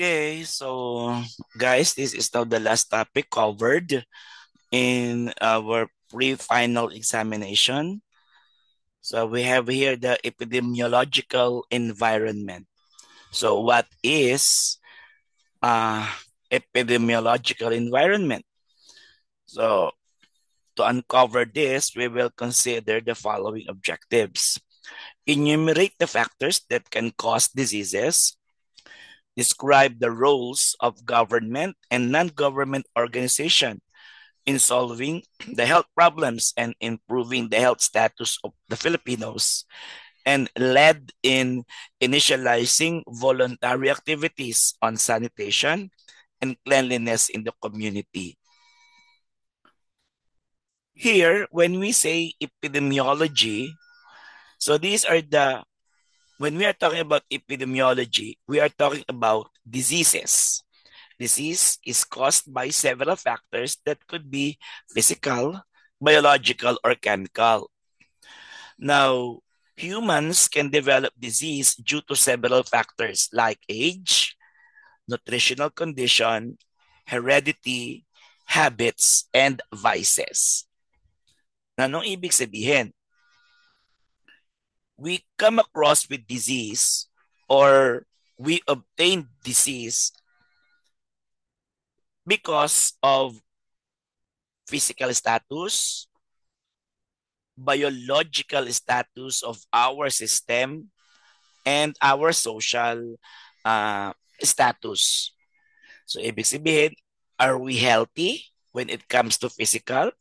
Okay, so guys, this is now the last topic covered in our pre-final examination. So we have here the epidemiological environment. So what is uh, epidemiological environment? So to uncover this, we will consider the following objectives. Enumerate the factors that can cause diseases. Describe the roles of government and non-government organization in solving the health problems and improving the health status of the Filipinos, and led in initializing voluntary activities on sanitation and cleanliness in the community. Here, when we say epidemiology, so these are the, when we are talking about epidemiology, we are talking about diseases. Disease is caused by several factors that could be physical, biological, or chemical. Now, humans can develop disease due to several factors like age, nutritional condition, heredity, habits, and vices. Na anong ibig sabihin? We come across with disease or we obtain disease because of physical status, biological status of our system, and our social status. So, ibig sabihin, are we healthy when it comes to physical?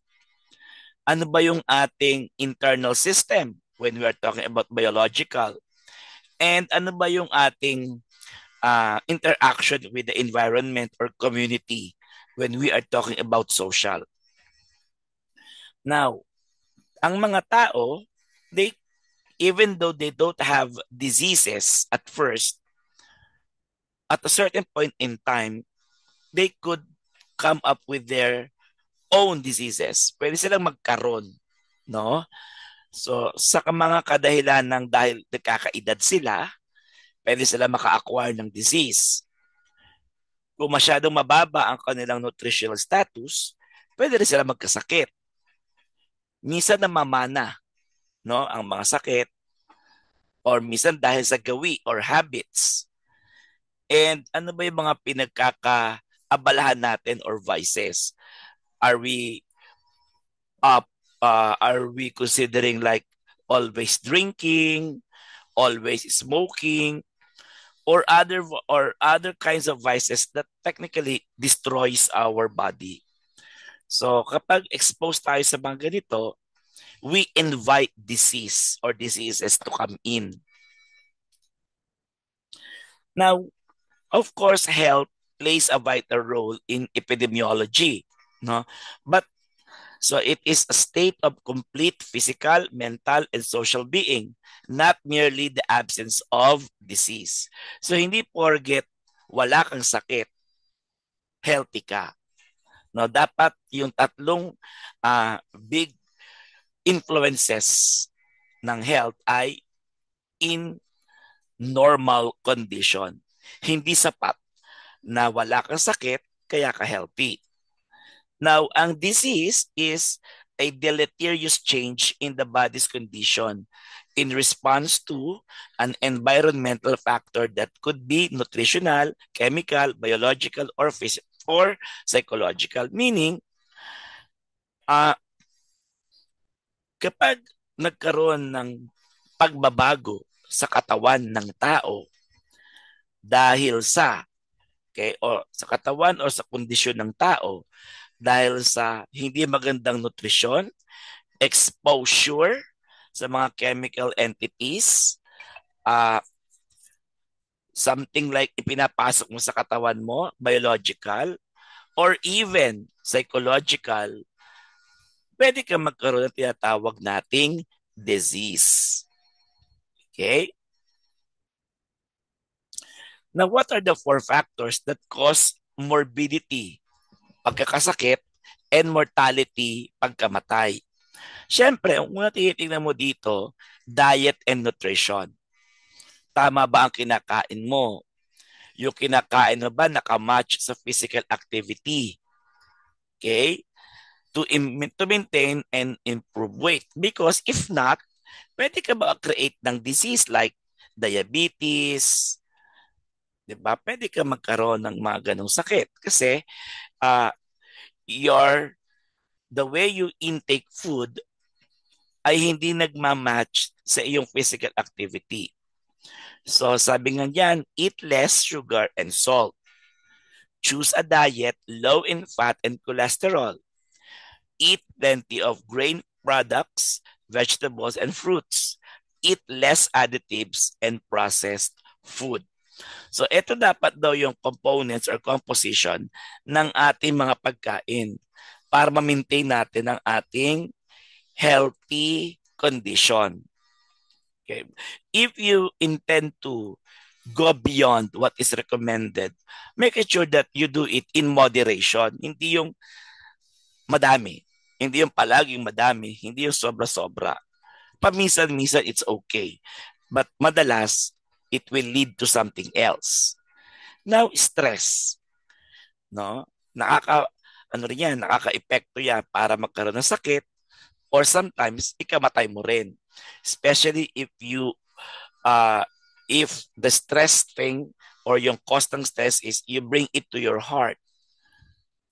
Ano ba yung ating internal system when we are talking about biological? And ano ba yung ating interaction with the environment or community when we are talking about social? Now, ang mga tao, they even though they don't have diseases at first, at a certain point in time, they could come up with their own diseases. Pwede silang magkaroon, no? So, sa mga kadahilan ng dahil nagkakaedad sila, pwede sila maka-acquire ng disease. Kung masyadong mababa ang kanilang nutritional status, pwede rin sila magkasakit. Minsan namamana, no, ang mga sakit, or minsan dahil sa gawi or habits. And ano ba yung mga pinagkakaabalahan natin or vices? Are we up? Are we considering like always drinking, always smoking, or other kinds of vices that technically destroys our body? So kapag exposed tayo sa mga ganito, we invite disease or diseases to come in. Now, of course, health plays a vital role in epidemiology, no? But so it is a state of complete physical, mental, and social being, not merely the absence of disease. So hindi porget wala kang sakit, healthy ka. No, dapat yung tatlong big influences ng health ay in normal condition. Hindi sapat na wala kang sakit kaya ka healthy. Now, ang disease is a deleterious change in the body's condition in response to an environmental factor that could be nutritional, chemical, biological, or physical, or psychological. Meaning, kapag nagkaroon ng pagbabago sa katawan ng tao dahil sa o sa katawan o sa kondisyon ng tao dahil sa hindi magandang nutrisyon, exposure sa mga chemical entities, something like ipinapasok mo sa katawan mo, biological, or even psychological, pwede ka magkaroon ng tinatawag nating disease. Okay? Now, what are the 4 factors that cause morbidity, pagkakasakit, and mortality, pagkamatay? Siyempre, ang una tinitingnan mo dito, diet and nutrition. Tama ba ang kinakain mo? Yung kinakain mo ba nakamatch sa physical activity? Okay? To maintain and improve weight. Because if not, pwede ka ba create ng disease like diabetes, di ba? Pwede ka magkaroon ng mga ganong sakit. Kasi uh, your the way you intake food ay hindi nagmamatch sa iyong physical activity. So sabi nga niyan, eat less sugar and salt. Choose a diet low in fat and cholesterol. Eat plenty of grain products, vegetables, and fruits. Eat less additives and processed food. So ito dapat daw yung components or composition ng ating mga pagkain para ma-maintain natin ang ating healthy condition. Okay. If you intend to go beyond what is recommended, make sure that you do it in moderation. Hindi yung madami. Hindi yung palaging madami. Hindi yung sobra-sobra. Paminsan-minsan, it's okay. But madalas, it will lead to something else. Now, stress. No? Ano rin yan, nakaka-epekto yan para magkaroon ng sakit or sometimes ikamatay mo rin. Especially uh, if the stress thing or yung cause ng stress is you bring it to your heart.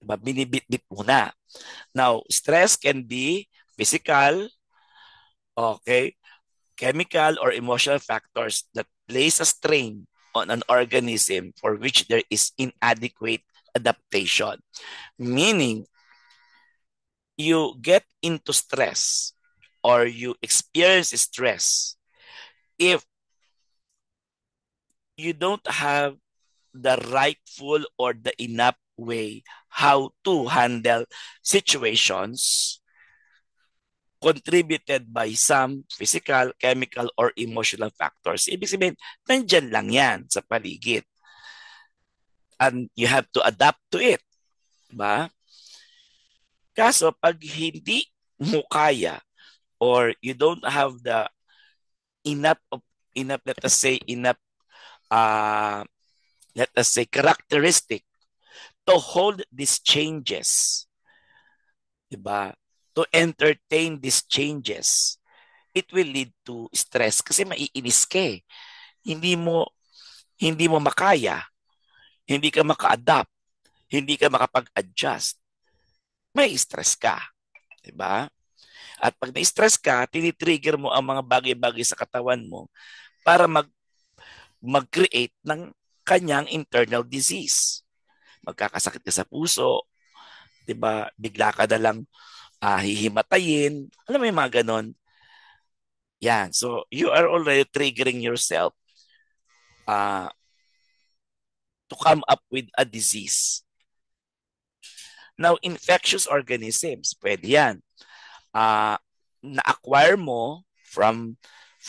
Diba? Binibit-bit mo na. Now, stress can be physical, okay, chemical or emotional factors that place a strain on an organism for which there is inadequate adaptation. Meaning, you get into stress or you experience stress if you don't have the rightful or the enough way how to handle situations contributed by some physical, chemical, or emotional factors. Ibig sabihin, nandyan lang yan sa paligid. And you have to adapt to it. Diba? Kaso, pag hindi mo kaya or you don't have the enough, let us say, uh, characteristic to hold these changes, diba? To entertain these changes, it will lead to stress kasi maiinis ka eh. Hindi mo hindi mo makaya, hindi ka maka-adapt, hindi ka makapag-adjust. May stress ka, 'di ba? At pag na-stress ka, tinitrigger mo ang mga bagay-bagay sa katawan mo para mag-create ng kanyang internal disease. Magkakasakit ka sa puso, 'di ba? Bigla ka na lang hihimatayin. Alam mo yung mga ganon? Yan. So, you are already triggering yourself uh, to come up with a disease. Now, infectious organisms, pwede yan. Na-acquire mo from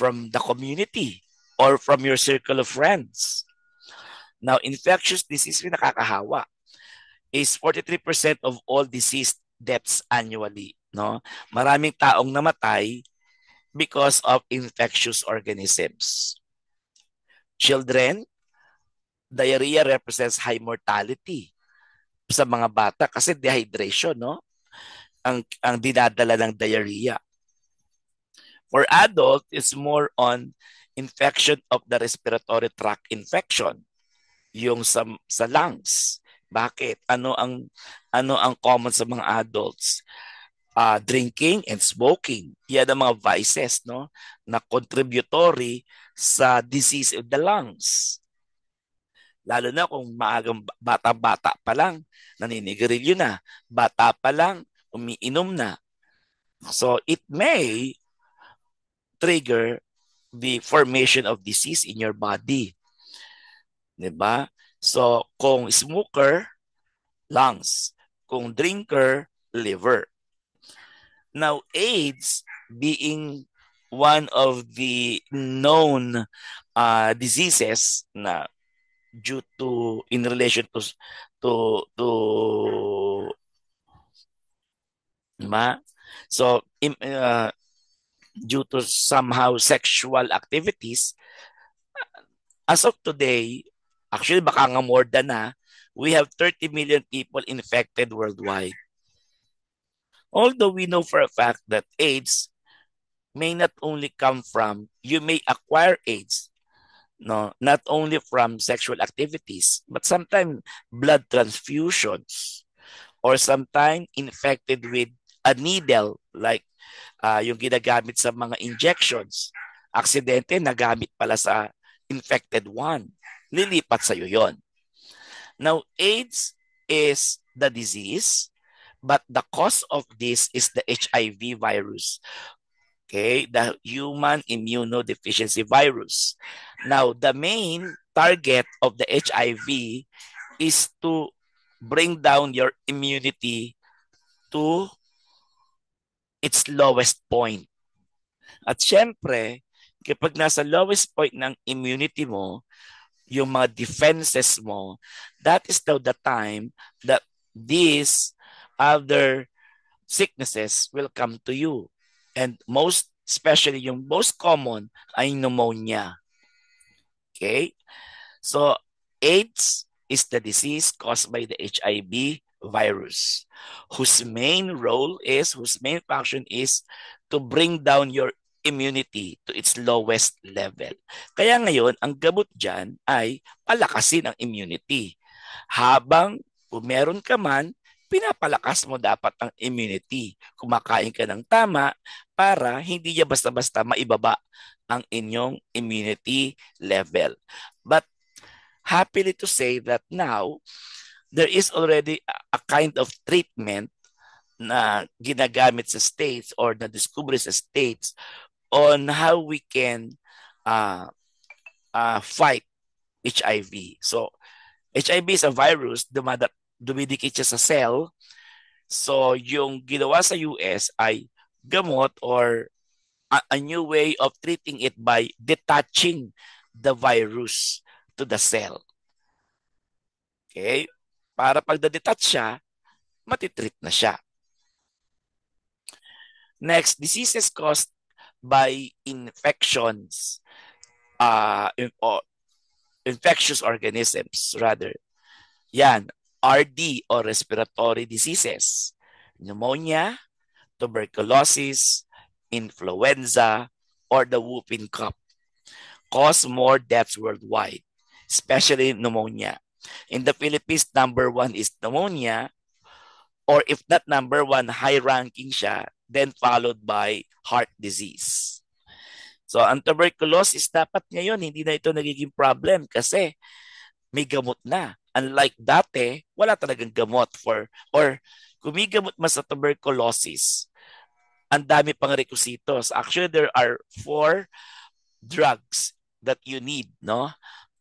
the community or from your circle of friends. Now, infectious disease yung nakakahawa is 43% of all disease deaths annually. No? Maraming taong namatay because of infectious organisms. Children, diarrhea represents high mortality sa mga bata kasi dehydration, no? Ang dinadala ng diarrhea. For adult, it's more on infection of the respiratory tract infection, yung sa lungs. Bakit? Ano ang common sa mga adults? Drinking and smoking. Yan ang mga vices, no? Na contributory sa disease of the lungs. Lalo na kung maagang bata-bata pa lang, naninigarilyo na. Bata pa lang, umiinom na. So it may trigger the formation of disease in your body. Diba? So kung smoker, lungs. Kung drinker, liver. Now AIDS being one of the known diseases na due to in relation to ma so due to somehow sexual activities as of today Actually, baka nga more than na. We have 30 million people infected worldwide. Although we know for a fact that AIDS may not only come from, you may acquire AIDS, no, not only from sexual activities, but sometimes blood transfusions, or sometimes infected with a needle, like yung ginagamit sa mga injections. Aksidente, nagamit pala sa infected one. Lilipat sa'yo yon. Now, AIDS is the disease, but the cause of this is the HIV virus. Okay, the human immunodeficiency virus. Now, the main target of the HIV is to bring down your immunity to its lowest point. At syempre, kapag nasa lowest point ng immunity mo, yung mga defenses mo, that is now the time that these other sicknesses will come to you. And most, especially yung most common ay pneumonia. Okay? So, AIDS is the disease caused by the HIV virus, whose main function is to bring down your immunity to its lowest level. Kaya ngayon, ang gamot dyan ay palakasin ang immunity. Habang kung meron ka man, pinapalakas mo dapat ang immunity. Kumakain ka ng tama para hindi niya basta-basta maibaba ang inyong immunity level. But happily to say that now, there is already a kind of treatment na ginagamit sa states or na discovery sa states on how we can fight HIV. So, HIV is a virus, dumidikit siya sa cell. So, yung ginawa sa US ay gamot or a new way of treating it by detaching the virus to the cell. Okay? Para pag na-detach siya, matitreat na siya. Next, diseases caused by infections, or infectious organisms rather. Yan, RD or respiratory diseases. Pneumonia, tuberculosis, influenza, or the whooping cough cause more deaths worldwide, especially pneumonia. In the Philippines, number one is pneumonia, or if not number one, high ranking siya, then followed by heart disease. So, ang tuberculosis dapat ngayon, hindi na ito nagiging problem kasi may gamot na. Unlike dati, wala talagang gamot or kung may gamot man sa tuberculosis, ang dami pang requisitos. Actually, there are 4 drugs that you need, no?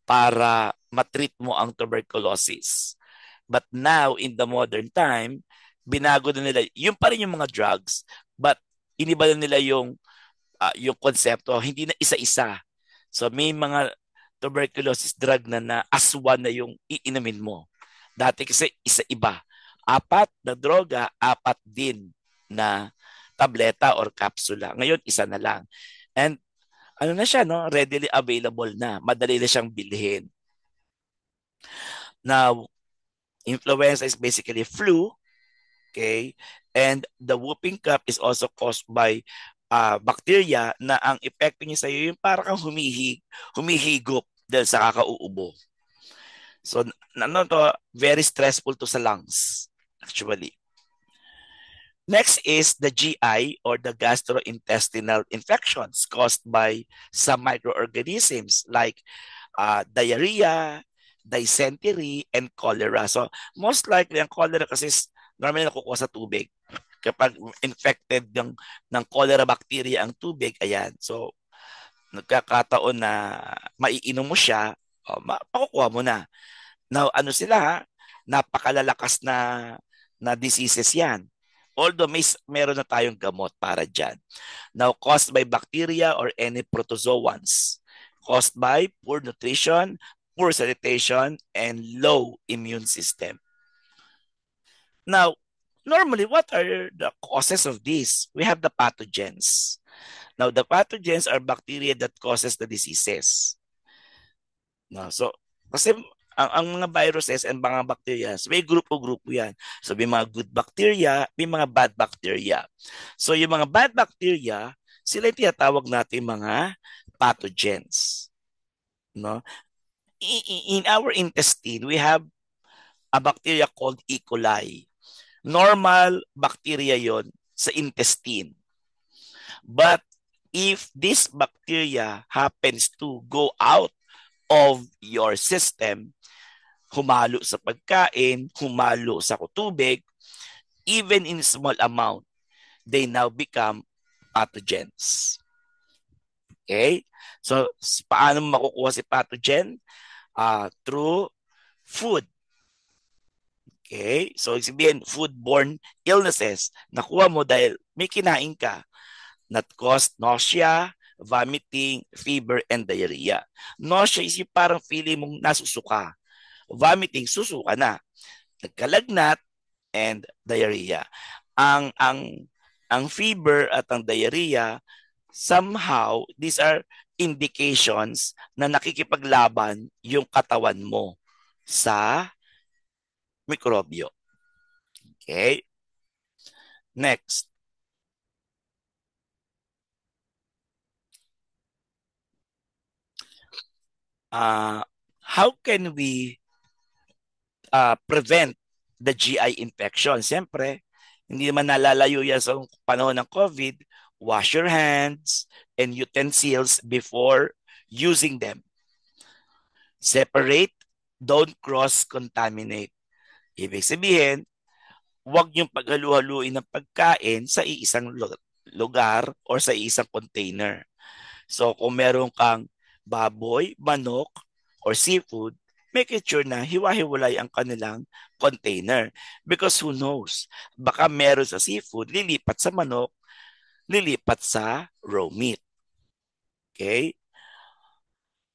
Para matreat mo ang tuberculosis. But now, in the modern time, binago na nila, yung pa rin yung mga drugs, but iniba na nila yung konsepto, hindi na isa-isa. So may mga tuberculosis drug na aswan na yung iinumin mo. Dati kasi isa-iba. 4 na droga, 4 din na tableta or kapsula. Ngayon, isa na lang. And ano na siya, no? Readily available na. Madali na siyang bilhin. Now, influenza is basically flu, okay? And the whooping cough is also caused by bacteria na ang epekto niya sa iyo yung parang kang humihigop dahil sa kakauubo. So, ano to, very stressful to sa lungs, actually. Next is the GI or the gastrointestinal infections caused by some microorganisms like diarrhea, dysentery, and cholera. So, most likely, ang cholera kasi normally nakukuha sa tubig. Kapag infected ng cholera bacteria ang tubig, ayan. So, nagkakataon na maiinom mo siya, makukuha mo na. Now, ano sila ha? Napakalalakas na diseases yan. Although meron na tayong gamot para dyan. Now, caused by bacteria or any protozoans. Caused by poor nutrition, poor sanitation, and low immune system. Now, normally, what are the causes of this? We have the pathogens. Now, the pathogens are bacteria that causes the diseases. No, so, kasi ang mga viruses and mga bacteria, may grupo-grupo yan. So may mga good bacteria, may mga bad bacteria. So yung mga bad bacteria, sila yung tinatawag natin mga pathogens. No? In our intestine, we have a bacteria called E. coli. Normal bacteria yon sa intestine. But if this bacteria happens to go out of your system, humalo sa pagkain, humalo sa tubig, even in small amount, they now become pathogens. Okay? So, paano makukuha si pathogen? Through food. Okay? So, sabihin, foodborne illnesses. Nakuha mo dahil may kinain ka that cause nausea, vomiting, fever, and diarrhea. Nausea is yung parang feeling mong nasusuka. Vomiting, susuka na. Nagkalagnat, and diarrhea. Ang fever at ang diarrhea, somehow these are indications na nakikipaglaban yung katawan mo sa mikrobyo. Okay? Next. How can we prevent the GI infection? Siyempre, hindi naman nalalayo yan sa panahon ng COVID. Wash your hands and utensils before using them. Separate, don't cross-contaminate. Ibig sabihin, huwag yung paghalu-haluin ng pagkain sa iisang lugar or sa isang container. So kung meron kang baboy, manok, or seafood, make it sure na hiwa-hiwalay ang kanilang container. Because who knows, baka meron sa seafood, lilipat sa manok, lilipat sa raw meat. Okay?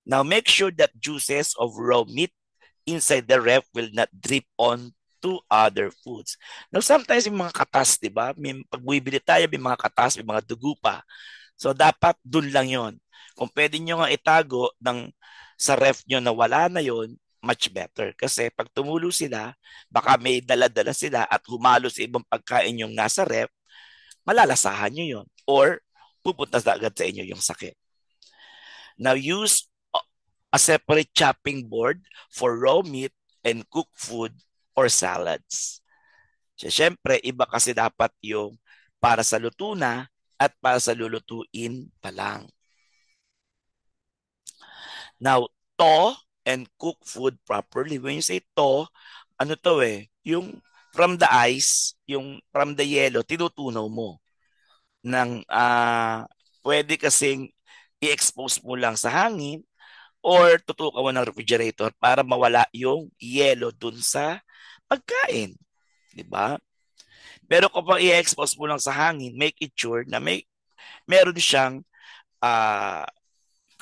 Now make sure that juices of raw meat inside the ref will not drip on to other foods. Now sometimes yung mga katas, di ba? Pag bibili tayo, may mga katas, may mga dugo pa. So dapat dun lang yon. Kung pwede nyo nga itago sa ref nyo na wala na yon, much better. Kasi pag tumulo sila, baka may dala-dala sila at humalo sa ibang pagkain yung nasa ref, malalasahan nyo yon. Or pupunta na agad sa inyo yung sakit. Now use a separate chopping board for raw meat and cooked food or salads. So, syempre, iba kasi dapat yung para sa luto na at para sa lulutuin pa lang. Now, thaw and cook food properly. When you say thaw, ano to yung from the ice, yung from the yellow, tinutunaw mo. Pwede kasing i-expose mo lang sa hangin or tutukan mo ng refrigerator para mawala yung yellow dun sa pagkain. Diba? Pero kapag i-expose mo lang sa hangin, make it sure na meron siyang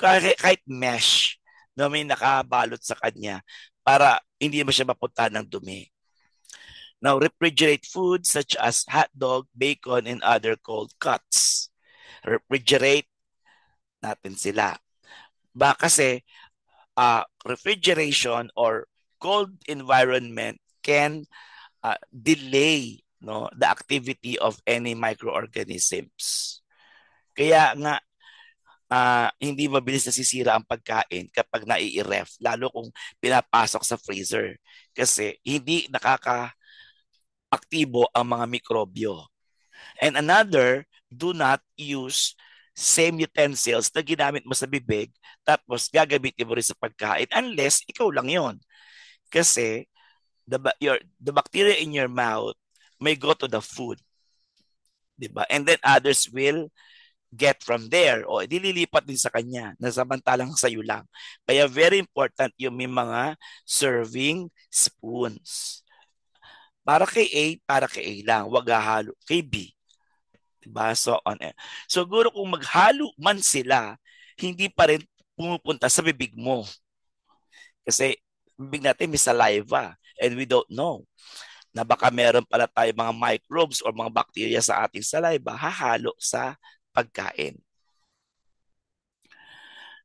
kahit mesh na may nakabalot sa kanya para hindi mo siya mapunta ng dumi. Now, refrigerate foods such as hot dog, bacon, and other cold cuts. Refrigerate natin sila. Kasi refrigeration or cold environment can delay the activity of any microorganisms. Kaya nga, hindi mabilis nasisira ang pagkain kapag nai-ref, lalo kung pinapasok sa freezer. Kasi hindi nakaka-aktibo ang mga mikrobyo. And another, do not use same utensils na ginamit mo sa bibig tapos gagamitin mo rin sa pagkain unless ikaw lang yon. Kasi the bacteria in your mouth may go to the food. Diba? And then others will get from there o dililipat din sa kanya na samantalang sa'yo lang. Kaya very important yung may mga serving spoons. Para kay A, para kay A lang. Huwag hahalo kay B. Diba? So, siguro kung maghalo man sila, hindi pa rin pumupunta sa bibig mo. Kasi bibig natin may saliva and we don't know na baka meron pala tayo mga microbes or mga bacteria sa ating saliva hahalo sa pagkain.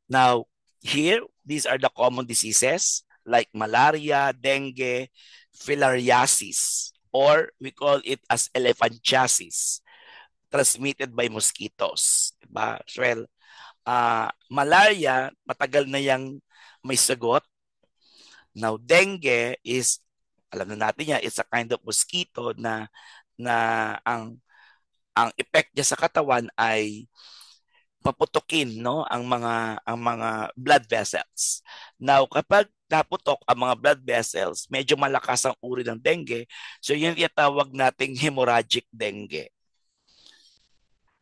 Now, here, these are the common diseases like malaria, dengue, filariasis, or we call it as elephantiasis, transmitted by mosquitoes. Diba? Well, malaria, matagal na yang may sagot. Now, dengue is, alam na natin yan, it's a kind of mosquito na ang effect niya sa katawan ay paputukin no ang mga blood vessels. Now kapag naputok ang mga blood vessels, medyo malakas ang uri ng dengue. So yun itawag nating hemorrhagic dengue.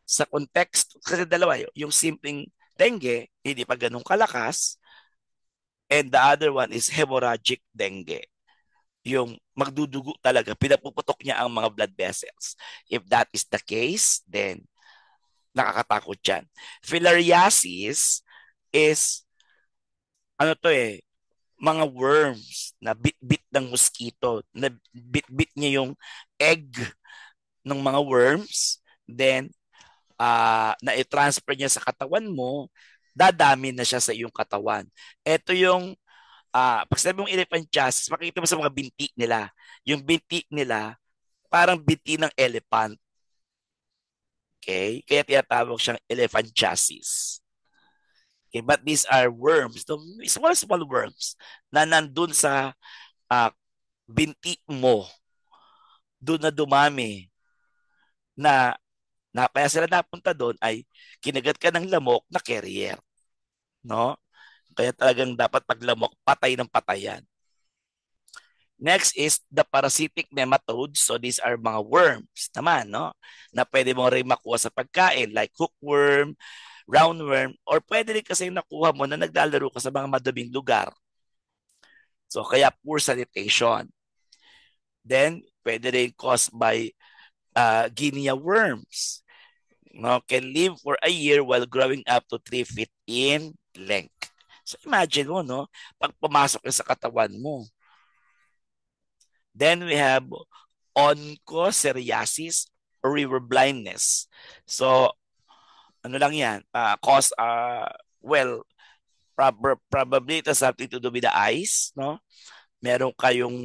Sa context, kasi dalawa yung simpleng dengue, hindi pa ganun kalakas, and the other one is hemorrhagic dengue. Yung magdudugo talaga, pinapuputok niya ang mga blood vessels. If that is the case, then nakakatakot yan. Filariasis is, ano to mga worms na bit-bit ng mosquito, na bit-bit niya yung egg ng mga worms, then na i-transfer niya sa katawan mo, dadami na siya sa iyong katawan. Ito yung, pag sabi mong elephantiasis, makikita mo sa mga binti nila. Yung binti nila, parang binti ng elephant. Okay? Kaya tinatawag siyang elephantiasis. Okay, but these are worms, small worms na nandun sa binti mo, doon na dumami na kaya sila napunta doon ay kinagat ka ng lamok na carrier, no? Kaya talagang dapat paglamok, patay ng patayan. Next is the parasitic nematodes. So these are mga worms naman, no? Na pwede mo rin makuha sa pagkain like hookworm, roundworm, or pwede rin kasi nakuha mo na naglalaro ka sa mga maduming lugar. So kaya poor sanitation. Then pwede rin caused by guinea worms. No, can live for a year while growing up to 3 feet in length. So imagine mo, no? Pag pumasok sa katawan mo. Then we have onchocerciasis or river blindness. So, ano lang yan? Cause, well, probably it has something to do with the eyes, no? Meron kayong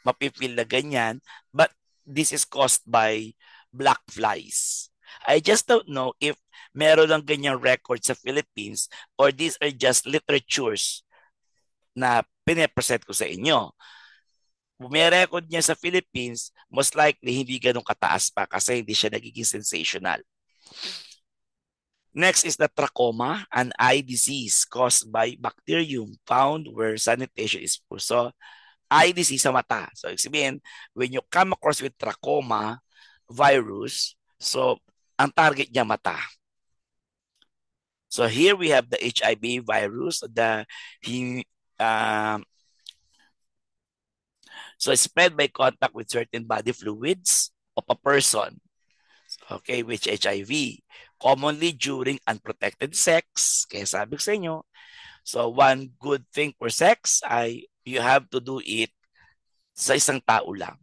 mapipil na ganyan, but this is caused by black flies. I just don't know if meron lang ganyang record sa Philippines or these are just literatures na pinapresent ko sa inyo. Kung may record niya sa Philippines, most likely hindi ganun kataas pa kasi hindi siya nagiging sensational. Next is the trachoma, an eye disease caused by bacterium found where sanitation is poor. So, eye disease sa mata. So, sabihin, when you come across with trachoma virus, so, ang target niya mata. So, here we have the HIV virus, so it's spread by contact with certain body fluids of a person, okay, which HIV, commonly during unprotected sex. Kaya sabi ko sa inyo, so one good thing for sex ay you have to do it sa isang tao lang.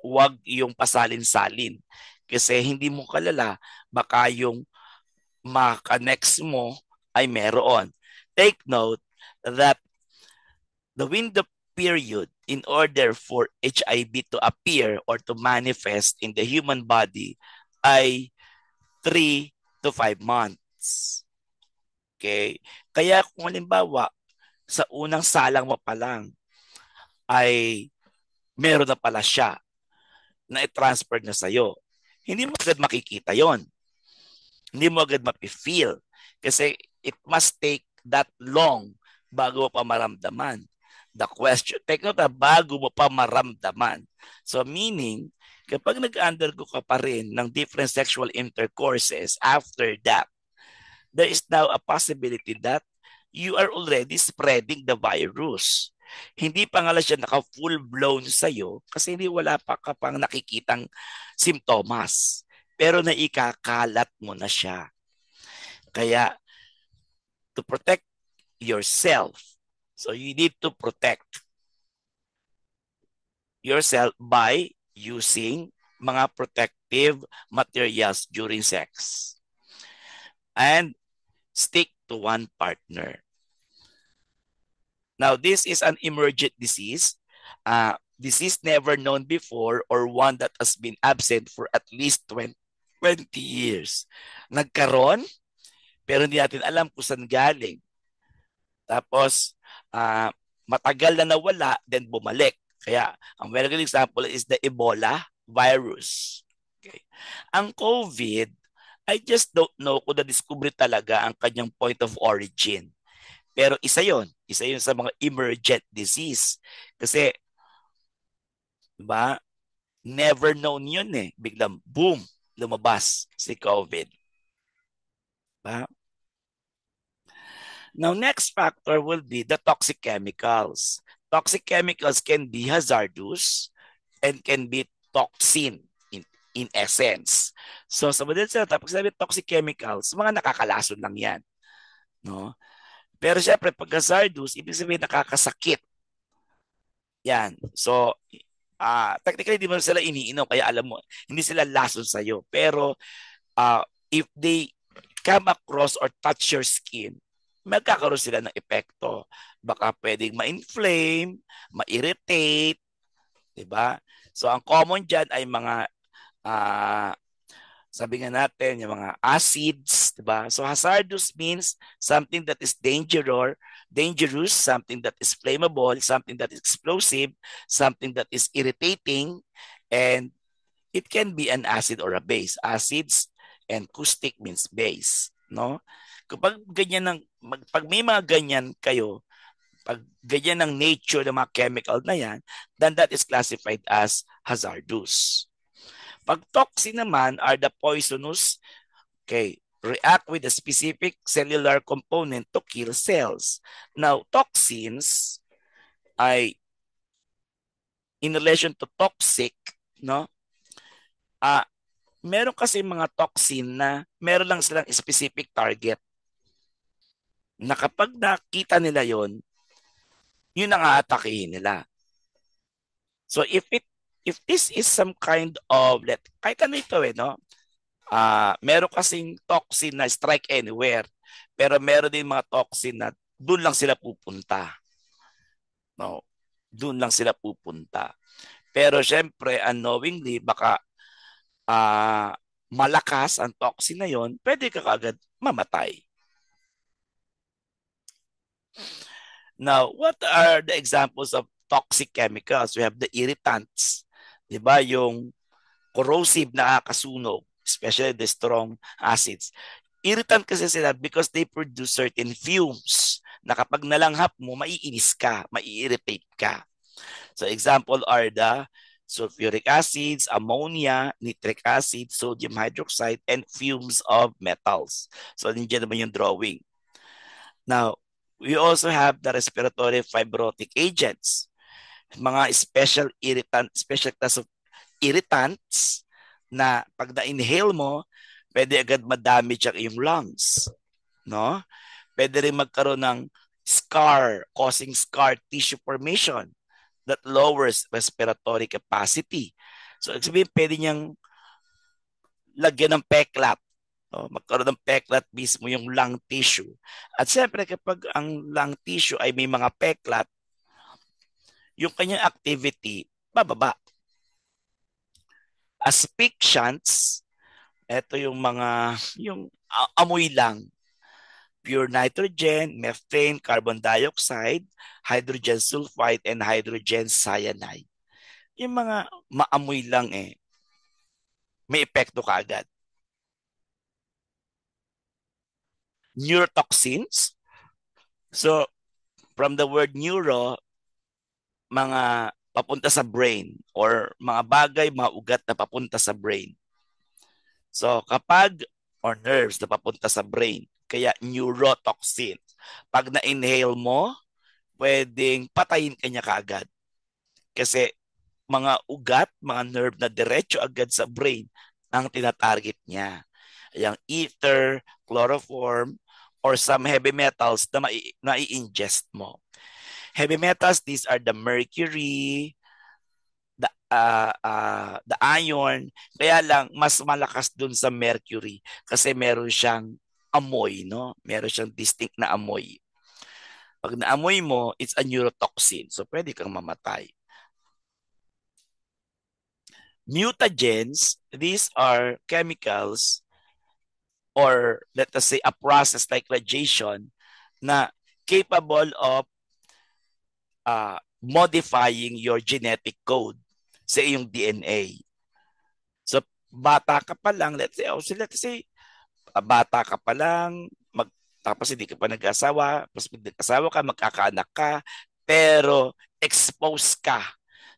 Huwag yung pasalin-salin. Kasi hindi mo kalala, baka yung maka-next mo ay meron. Take note that the window period in order for HIV to appear or to manifest in the human body ay 3 to 5 months. Okay? Kaya kung halimbawa, sa unang salang mo pa lang ay meron na pala siya na i-transfer na sa'yo, hindi mo agad makikita yon. Hindi mo agad mapifeel. Kasi it must take that long bago mo pa maramdaman. The question, take note na bago mo pa maramdaman. So meaning, kapag nag-undergo ka pa rin ng different sexual intercourses after that, there is now a possibility that you are already spreading the virus. Hindi pa nga siya naka-full-blown sa'yo kasi hindi wala pa ka pang nakikitang simptomas. Pero naikakalat mo na siya. Kaya, to protect yourself, so you need to protect yourself by using mga protective materials during sex. And stick to one partner. Now, this is an emergent disease. Disease never known before or one that has been absent for at least 20 years. Nagkaroon, pero hindi natin alam kung saan galing. Tapos, matagal na nawala, then bumalik. Kaya, ang very good example is the Ebola virus. Okay. Ang COVID, I just don't know kung na-discover talaga ang kanyang point of origin. Pero isa yon sa mga emergent disease. Kasi, diba, never known yun eh. Biglang, boom, lumabas si COVID. Diba? Now, next factor will be the toxic chemicals. Toxic chemicals can be hazardous and can be toxin in essence. So, sa mga sa tapos sabi toxic chemicals, mga nakakalason lang yan. No? Pero syempre, pag hazardous, ibig sabihin nakakasakit. Yan. So, technically, di mo sila iniinom, kaya alam mo, hindi sila lason sa'yo. Pero, if they come across or touch your skin, magkakaroon sila ng epekto. Baka pwedeng ma-inflame, ma-irritate, di ba? So, ang common dyan ay mga, sabi nga natin, yung mga acids, di ba? So, hazardous means something that is dangerous, something that is flammable, something that is explosive, something that is irritating, and it can be an acid or a base. Acids and caustic means base, no? Kapag ganyan ng pag may mga ganyan kayo, pag ganyan ng nature ng mga chemical na yan, then that is classified as hazardous. Pag toxin naman are the poisonous, okay, react with a specific cellular component to kill cells. Now, toxins ay in relation to toxic, no? Meron kasi mga toxin na meron lang silang specific target. Na kapag nakita nila yon, yun ang aatakihin nila. So if this is some kind of kahit ano ito no? Meron kasing toxin na strike anywhere, pero meron din mga toxin na doon lang sila pupunta. No? Doon lang sila pupunta. Pero syempre, unknowingly, baka malakas ang toxin na yon, pwede ka agad mamatay. Now, what are the examples of toxic chemicals? We have the irritants, di ba? Yung corrosive na kasunog, especially the strong acids. Irritant kasi sila because they produce certain fumes na kapag nalanghap mo, maiinis ka, mai-irritate ka. So example are the sulfuric acids, ammonia, nitric acid, sodium hydroxide, and fumes of metals. So nandiyan naman yung drawing. Now, we also have the respiratory fibrotic agents, mga special class of irritants na pag na-inhale mo, pwede agad ma-damage ang iyong lungs. No? Pwede rin magkaroon ng causing scar tissue formation that lowers respiratory capacity. So, sabihin, pwede niyang lagyan ng peklat. No? Magkaroon ng peklat mismo yung lung tissue. At siyempre, kapag ang lung tissue ay may mga peklat, yung kanyang activity, bababa. Asphyxiants, ito yung amoy lang. Pure nitrogen, methane, carbon dioxide, hydrogen sulfide, and hydrogen cyanide. Yung mga maamoy lang may epekto kaagad. Neurotoxins. So, from the word neuro, mga papunta sa brain or mga bagay, mga ugat na papunta sa brain. So, or nerves na papunta sa brain, kaya neurotoxin. Pag na-inhale mo, pwedeng patayin ka niya kaagad. Kasi mga ugat, mga nerve na diretso agad sa brain ang tinatarget niya. Yung ether, chloroform, or some heavy metals na mai-ingest mo. Heavy metals, these are the mercury, the iron. Kaya lang, mas malakas dun sa mercury kasi meron siyang amoy, no? Meron siyang distinct na amoy. Pag naamoy mo, it's a neurotoxin. So pwede kang mamatay. Mutagens, these are chemicals or let us say a process like radiation na capable of modifying your genetic code sa iyong DNA. So bata ka pa lang, let's say bata ka pa lang, tapos hindi ka pa nag-asawa, tapos nag-asawa ka, magkakaanak ka, pero exposed ka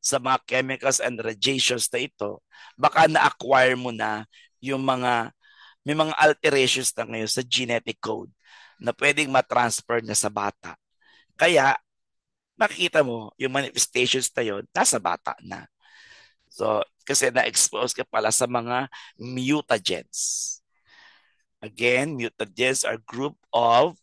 sa mga chemicals and radiations na ito, baka na-acquire mo na yung may mga alterations na ngayon sa genetic code na pwedeng matransfer na sa bata. Kaya, makikita mo, yung manifestations na yun, nasa bata na. So, kasi na-expose ka pala sa mga mutagens. Again, mutagens are group of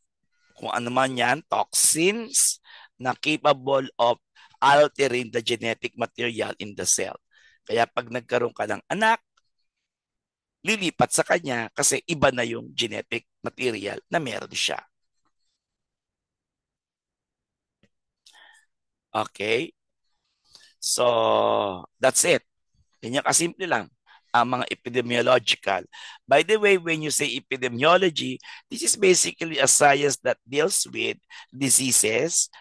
kung ano man yan, toxins na capable of altering the genetic material in the cell. Kaya pag nagkaroon ka ng anak, lilipat sa kanya kasi iba na yung genetic material na meron siya. Okay? So, that's it. Ganyan kasimple lang ang mga epidemiological. By the way, when you say epidemiology, this is basically a science that deals with diseases,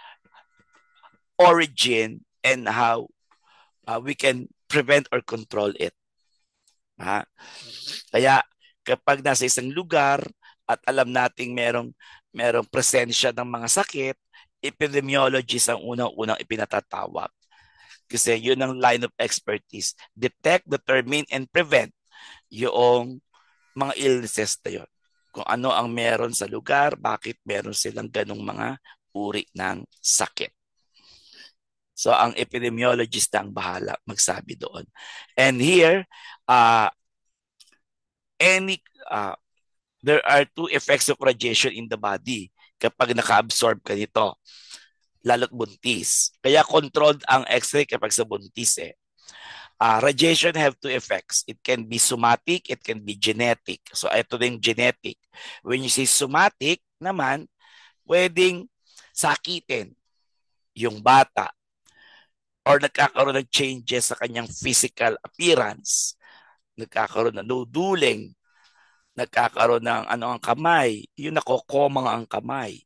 origin, and how we can prevent or control it. Ha? Kaya kapag nasa isang lugar at alam nating merong presensya ng mga sakit, epidemiologist ang unang-unang ipinatatawag. Kasi yun ang line of expertise. Detect, determine, and prevent yung mga illnesses na yun. Kung ano ang meron sa lugar, bakit meron silang ganong mga uri ng sakit. So ang epidemiologist na ang bahala magsabi doon. And here, there are two effects of radiation in the body kapag naka-absorb ka nito, lalo't buntis. Kaya controlled ang X-ray kapag sa buntis eh. Radiation have two effects. It can be somatic, it can be genetic. So ito din genetic. When you say somatic naman, pwedeng sakitin yung bata or nagkakaroon ng changes sa kanyang physical appearance. Nagkakaroon ng noduling, nagkakaroon ng ang kamay, yung nakokomang ang kamay.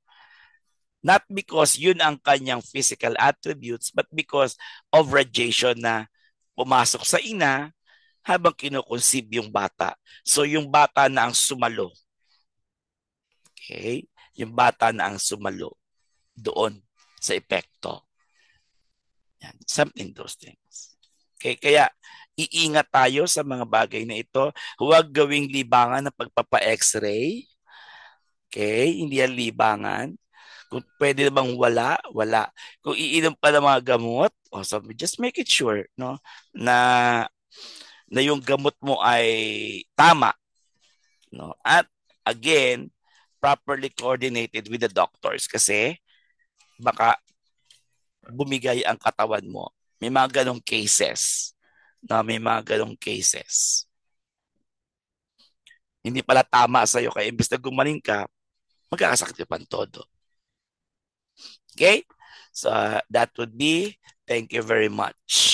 Not because yun ang kanyang physical attributes, but because of radiation na pumasok sa ina habang kinukonceive yung bata. So yung bata na ang sumalo. Okay? Yung bata na ang sumalo doon sa epekto. Yan. Something those things. Okay? Kaya iingat tayo sa mga bagay na ito. Huwag gawing libangan ng pagpapa-x-ray. Okay? Hindi yan libangan. Kung pwede bang wala. Kung iinom pa ng mga gamot, so just make it sure no na yung gamot mo ay tama, no? At again, properly coordinated with the doctors kasi baka bumigay ang katawan mo. May mga ganong cases. No, may mga ganong cases. Hindi pala tama sa iyo kaya imbes na gumaling ka, magkakasakit pa todo. Okay? So that would be, thank you very much.